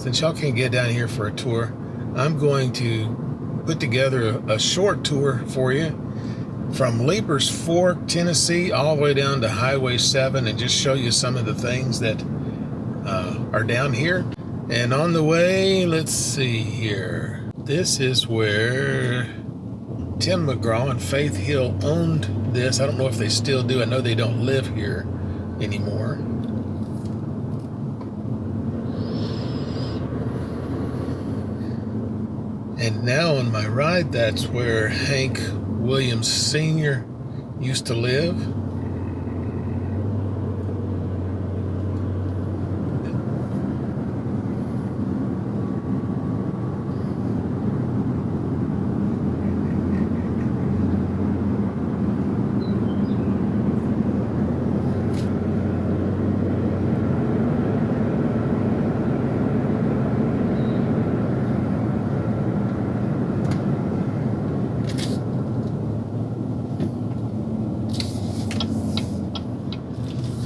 since y'all can't get down here for a tour, I'm going to put together a short tour for you from Leiper's Fork, Tennessee, all the way down to Highway 7 and just show you some of the things that are down here. And on the way, let's see here. This is where Tim McGraw and Faith Hill owned this. I don't know if they still do. I know they don't live here anymore. And now on my right, that's where Hank Williams Sr. used to live.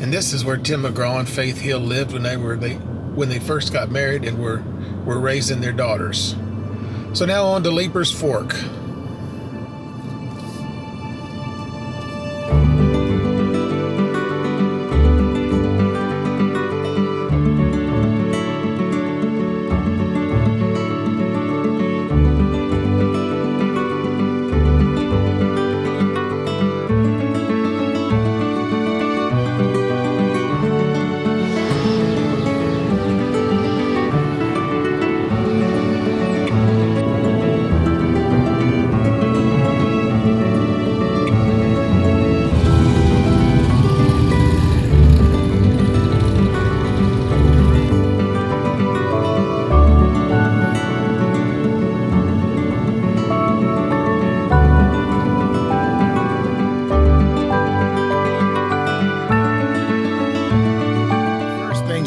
And this is where Tim McGraw and Faith Hill lived when they first got married and were raising their daughters. So now on to Leiper's Fork.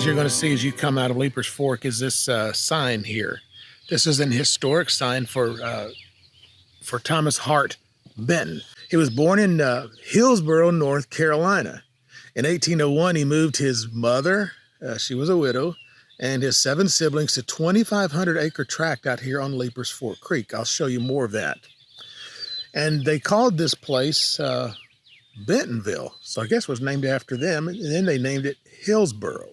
You're going to see as you come out of Leiper's Fork is this sign here. This is an historic sign for Thomas Hart Benton. He was born in Hillsborough, North Carolina. In 1801, he moved his mother, she was a widow, and his 7 siblings to 2,500-acre tract out here on Leiper's Fork Creek. I'll show you more of that. And they called this place Bentonville, so I guess it was named after them, and then they named it Hillsborough.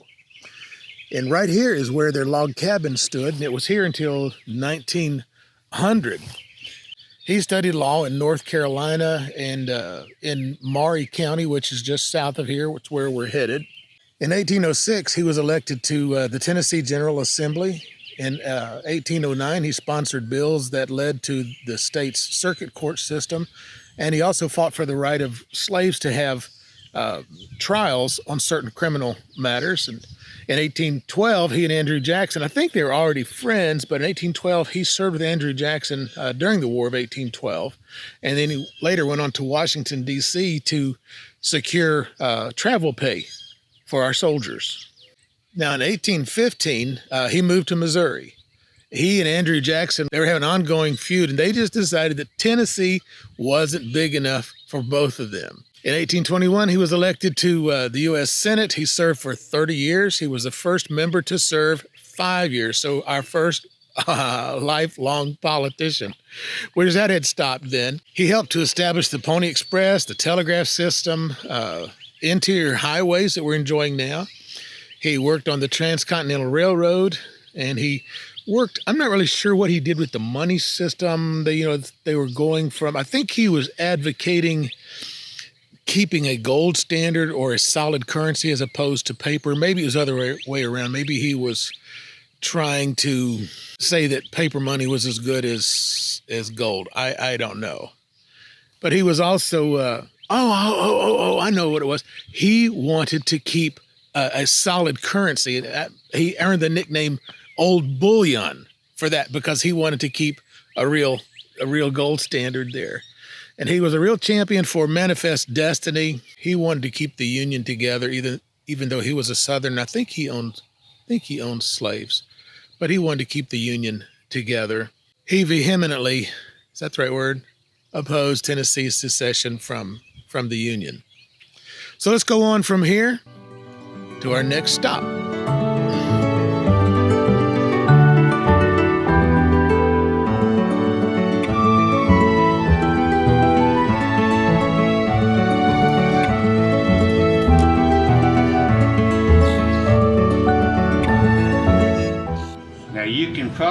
And right here is where their log cabin stood, and it was here until 1900. He studied law in North Carolina and in Maury County, which is just south of here, which is where we're headed. In 1806, he was elected to the Tennessee General Assembly. In 1809, he sponsored bills that led to the state's circuit court system, and he also fought for the right of slaves to have trials on certain criminal matters. And in 1812, he and Andrew Jackson, I think they were already friends, but in 1812, he served with Andrew Jackson during the War of 1812. And then he later went on to Washington, D.C. to secure travel pay for our soldiers. Now, in 1815, he moved to Missouri. He and Andrew Jackson, they were having an ongoing feud, and they just decided that Tennessee wasn't big enough for both of them. In 1821, he was elected to the U.S. Senate. He served for 30 years. He was the first member to serve 5 years, so our first lifelong politician. Whereas that had stopped then. He helped to establish the Pony Express, the telegraph system, interior highways that we're enjoying now. He worked on the Transcontinental Railroad, and he worked, I'm not really sure what he did with the money system. They were going from, I think he was advocating keeping a gold standard or a solid currency as opposed to paper. Maybe it was the other way around. Maybe he was trying to say that paper money was as good as gold. I don't know. But he was also, I know what it was. He wanted to keep a solid currency. He earned the nickname Old Bullion for that because he wanted to keep a real gold standard there. And he was a real champion for manifest destiny. He wanted to keep the Union together, even though he was a Southern. I think he owned slaves, but he wanted to keep the Union together. He vehemently, is that the right word, opposed Tennessee's secession from the Union. So let's go on from here to our next stop.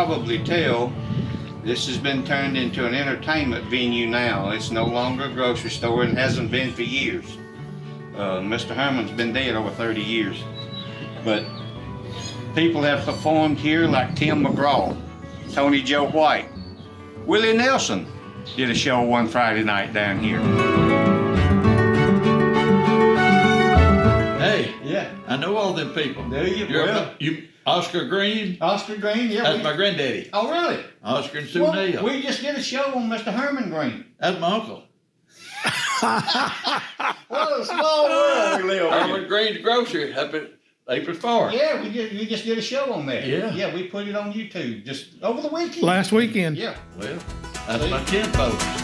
probably tell, this has been turned into an entertainment venue now. It's no longer a grocery store and hasn't been for years. Mr. Herman's been dead over 30 years. But people have performed here like Tim McGraw, Tony Joe White. Willie Nelson did a show one Friday night down here. Hey, Yeah. I know all them people. Do you? You Oscar Green? Oscar Green, yeah. That's my granddaddy. Oh, really? Oscar and Sue Well, Neal. we just did a show on Mr. Herman Green. That's my uncle. What a small world we live in. Herman Green's grocery up at Leiper's Farm. Yeah, we just did a show on that. Yeah. Yeah, we put it on YouTube just over the weekend. Last weekend. Yeah. Well, that's my kinfolks.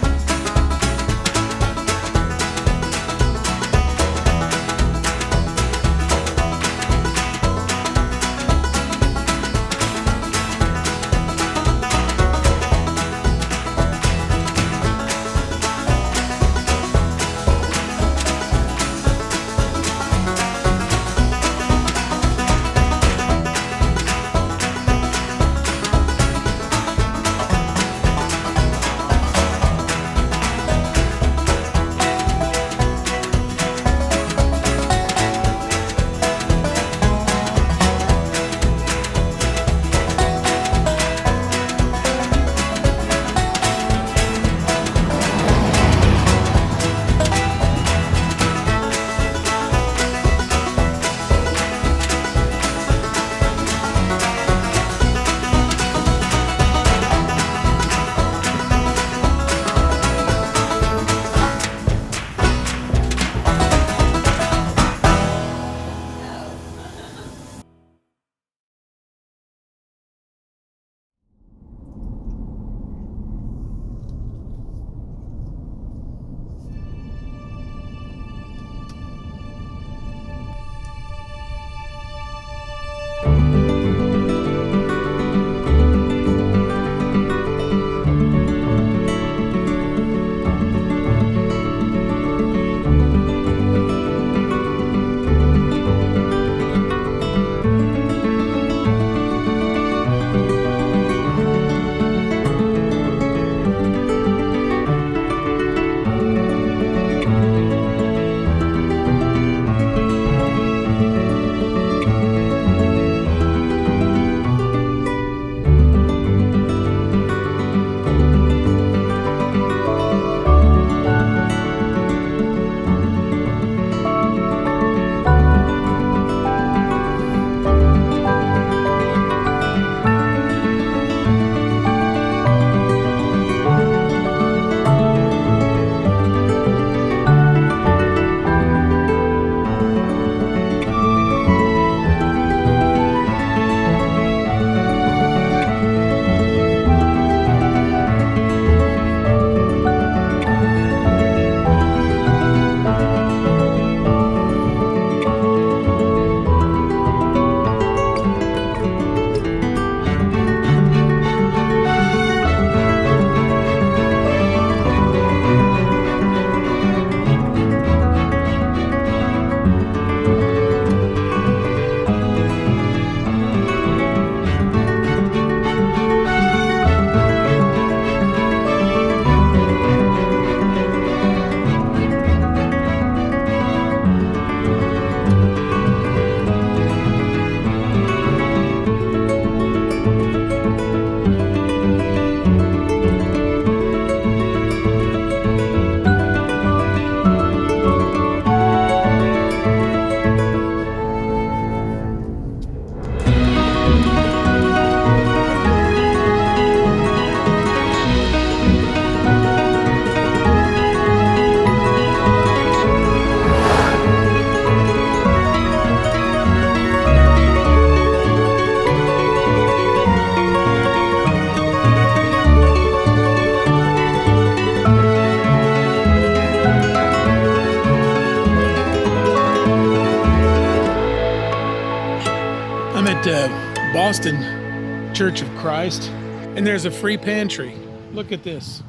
Boston Church of Christ, and there's a free pantry. Look at this.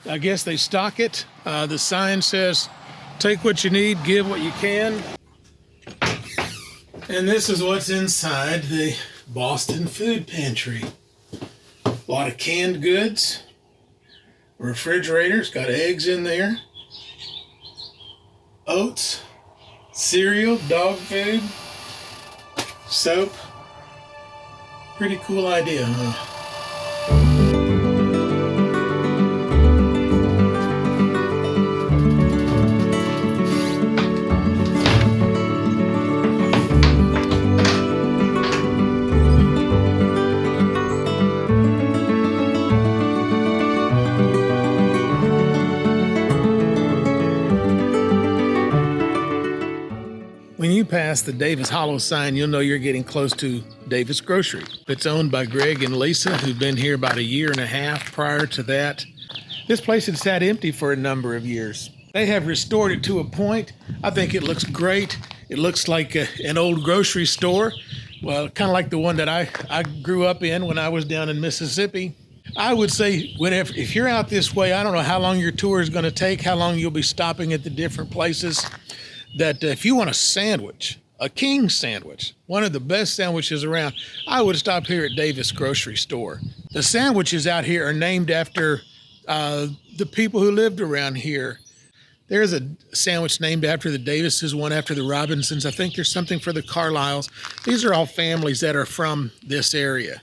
I guess they stock it. The sign says, take what you need, give what you can. And this is what's inside the Boston Food Pantry. A lot of canned goods. Refrigerators, got eggs in there. Oats, cereal, dog food, soap. Pretty cool idea, huh? When you pass the Davis Hollow sign, you'll know you're getting close to Davis Grocery. It's owned by Greg and Lisa, who've been here about 1.5 years prior to that. This place had sat empty for a number of years. They have restored it to a point. I think it looks great. It looks like an old grocery store. Well, kind of like the one that I grew up in when I was down in Mississippi. I would say if you're out this way, I don't know how long your tour is going to take, how long you'll be stopping at the different places. That if you want a sandwich, a king sandwich, one of the best sandwiches around, I would stop here at Davis Grocery Store. The sandwiches out here are named after the people who lived around here. There's a sandwich named after the Davises, one after the Robinsons. I think there's something for the Carlisles. These are all families that are from this area.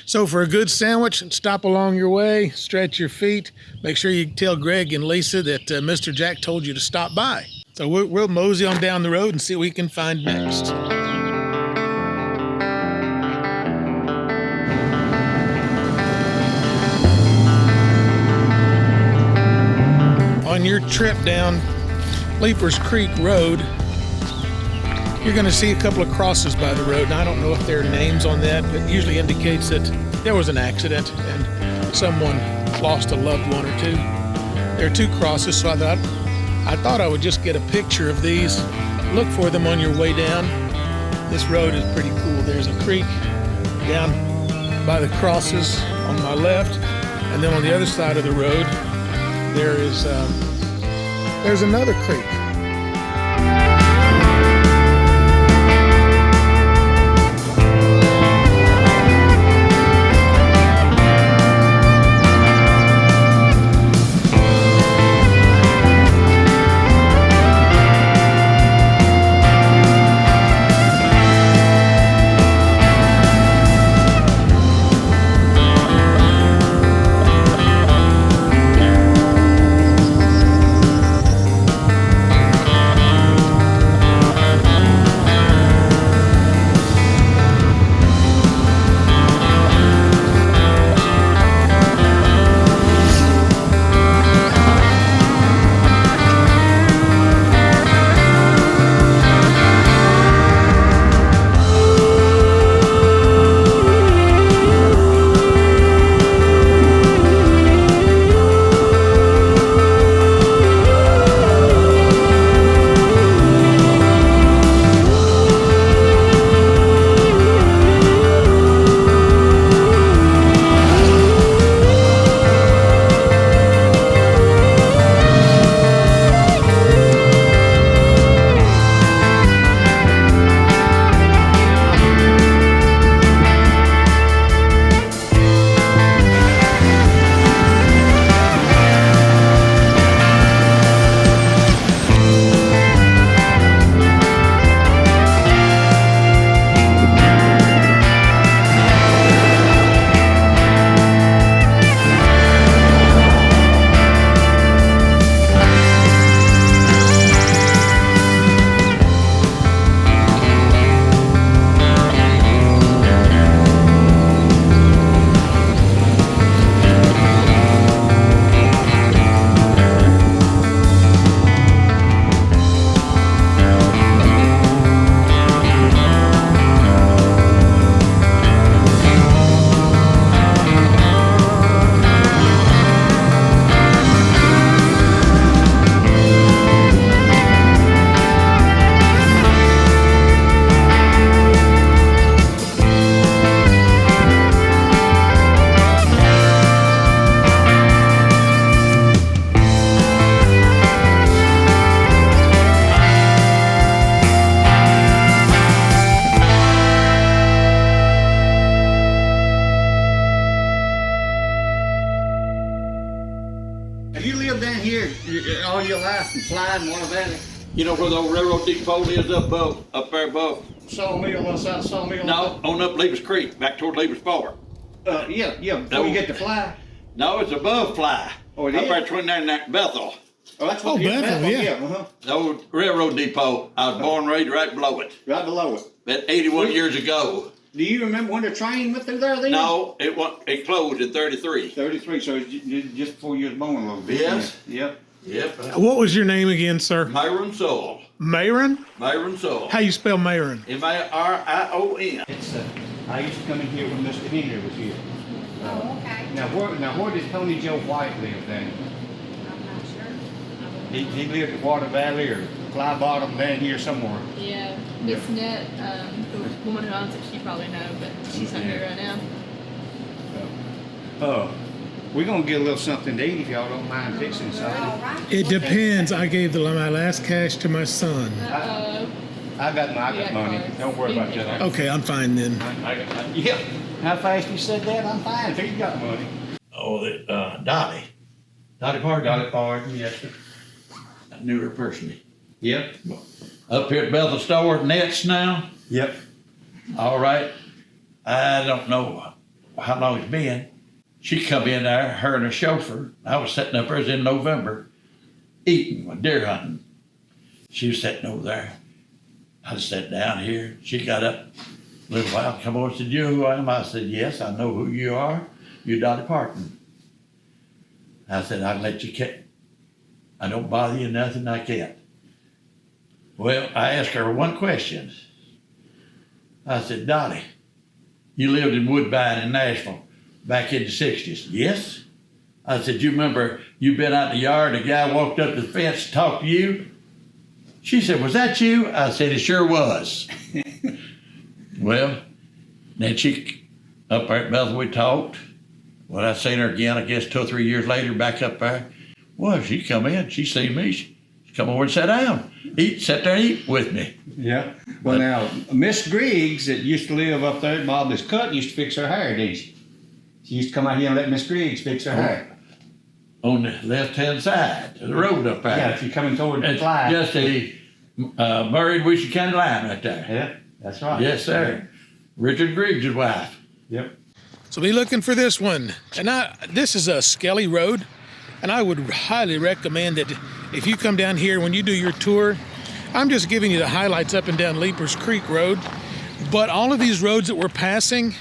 So for a good sandwich, stop along your way, stretch your feet. Make sure you tell Greg and Lisa that Mr. Jack told you to stop by. So we'll mosey on down the road and see what we can find next. On your trip down Leiper's Creek Road, you're going to see a couple of crosses by the road. And I don't know if there are names on that, but it usually indicates that there was an accident and someone lost a loved one or two. There are 2 crosses, so I thought I would just get a picture of these. Look for them on your way down. This road is pretty cool. There's a creek down by the crosses on my left, and then on the other side of the road, there's another creek. behind Buena Valley. You know where the old railroad depot is up there above? Sawmill, on the side of Sawmill. No, on up Leiper's Creek, back toward Leiper's Ford. Yeah, before you get to Fly. No, it's above Fly. Oh, it up is? there between there and that Bethel. Oh, that's Oh, Bethel, yeah. The old railroad depot. I was born and raised right below it. Right below it. About 81 years ago. Do you remember when the train went through there then? No, it closed in 33. 33, so it's just before you was born a little bit. Yes. Yep. Yep. What was your name again, sir? Myron Soul. Mayron? Myron Soul. How you spell Mayron? M-A-R-I-O-N. It's I used to come in here when Mr. Henry was here. Oh, okay. Now where did Tony Joe White live then? I'm not sure. He lived at Water Valley or Fly Bottom down here somewhere. Yeah, Miss Net, the woman who owns it, she probably know, but she's not here right now. We're gonna get a little something to eat if y'all don't mind fixing All something. right. It depends. I gave my last cash to my son. I got Yeah, money. cards. Don't worry about that. Okay, I'm fine then. Yeah. How fast you said that? I'm fine. If you got money. Oh, Dolly. Dolly Parton. Got it for you, yes, sir. I knew her personally. Yep. Up here at Bethel Store, Nets now. Yep. All right. I don't know how long it's been. She come in there, her and her chauffeur. I was sitting up there, it was in November, eating, deer hunting. She was sitting over there. I sat down here. She got up a little while, come over and said, "You know who I am?" I said, "Yes, I know who you are. You're Dolly Parton." I said, "I can let you catch. I don't bother you nothing, I can't." Well, I asked her one question. I said, "Dolly, you lived in Woodbine in Nashville back in the 60s. Yes?" I said, "You remember you been out in the yard, a guy walked up to the fence and talked to you?" She said, "Was that you?" I said, "It sure was." Well, then she, up there at Bethel, we talked. Well, I seen her again, I guess 2 or 3 years later, back up there. Well, she come in, she seen me, she come over and sat down. Sat there and eat with me. Yeah. Well, now, Miss Griggs that used to live up there at Bobby's Cut used to fix her hair, didn't she? She used to come out here and let Miss Griggs fix her hair. On the left-hand side of the road up there. Yeah, if you're coming toward the It's Fly. just a Murray-Wishy County line right there. Yeah, that's right. Yes, sir. Richard Griggs' wife. Yep. So be looking for this one. And this is a Skelly Road. And I would highly recommend that if you come down here, when you do your tour, I'm just giving you the highlights up and down Leiper's Creek Road. But all of these roads that we're passing,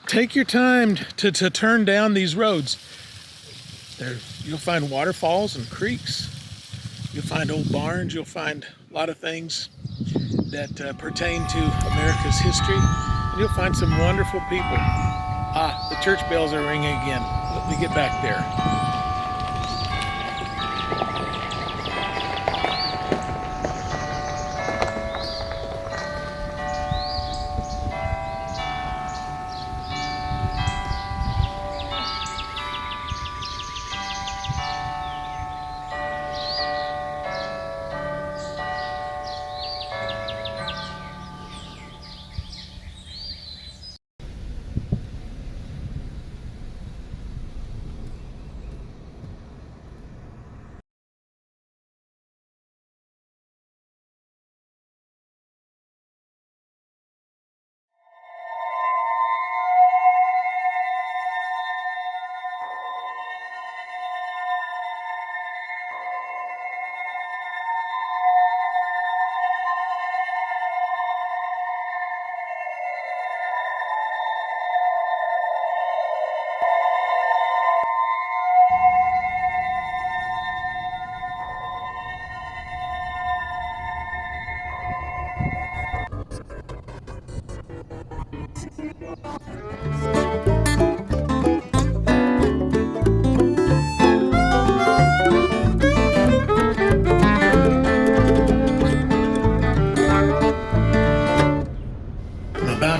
take your time to turn down these roads. You'll find waterfalls and creeks. You'll find old barns. You'll find a lot of things that pertain to America's history. And you'll find some wonderful people. The church bells are ringing again. Let me get back there.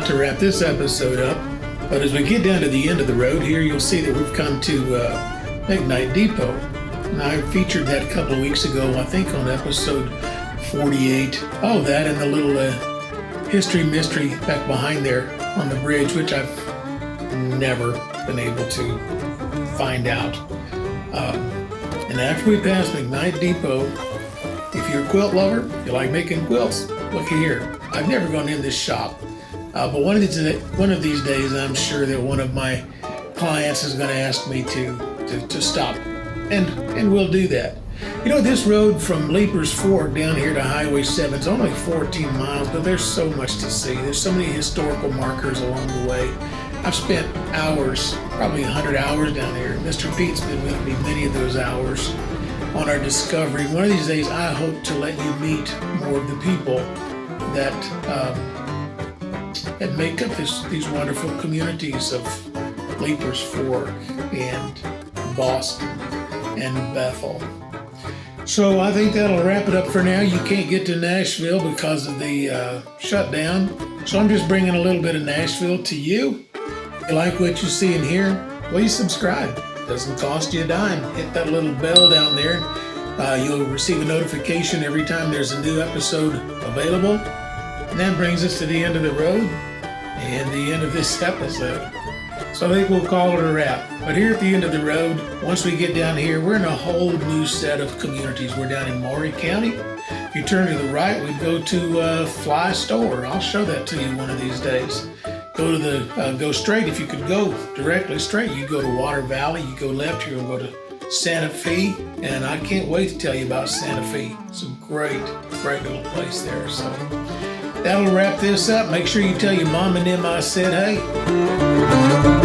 To wrap this episode up, but as we get down to the end of the road here, you'll see that we've come to McKnight Depot. Now, I featured that a couple of weeks ago, I think on episode 48. Oh, that and the little history mystery back behind there on the bridge, which I've never been able to find out. And after we pass McKnight Depot, you're a quilt lover, if you like making quilts, look here. I've never gone in this shop, but one of these days, I'm sure that one of my clients is going to ask me to stop, and we'll do that. You know, this road from Leiper's Fork down here to Highway 7 is only 14 miles, but there's so much to see. There's so many historical markers along the way. I've spent hours, probably 100 hours down here. Mr. Pete's been with me many of those hours on our discovery. One of these days, I hope to let you meet more of the people that make up these wonderful communities of Leiper's Fork and Boston and Bethel. So I think that'll wrap it up for now. You can't get to Nashville because of the shutdown. So I'm just bringing a little bit of Nashville to you. If you like what you see and hear, please subscribe. Doesn't cost you a dime. Hit that little bell down there. You'll receive a notification every time there's a new episode available. And that brings us to the end of the road and the end of this episode. So I think we'll call it a wrap. But here at the end of the road, once we get down here, we're in a whole new set of communities. We're down in Maury County. If you turn to the right, we go to Fly Store. I'll show that to you one of these days. Go straight. If you could go directly straight, you go to Water Valley. You go left, you're going to go to Santa Fe. And I can't wait to tell you about Santa Fe. It's a great little place there. So that'll wrap this up. Make sure you tell your mom and them I said hey.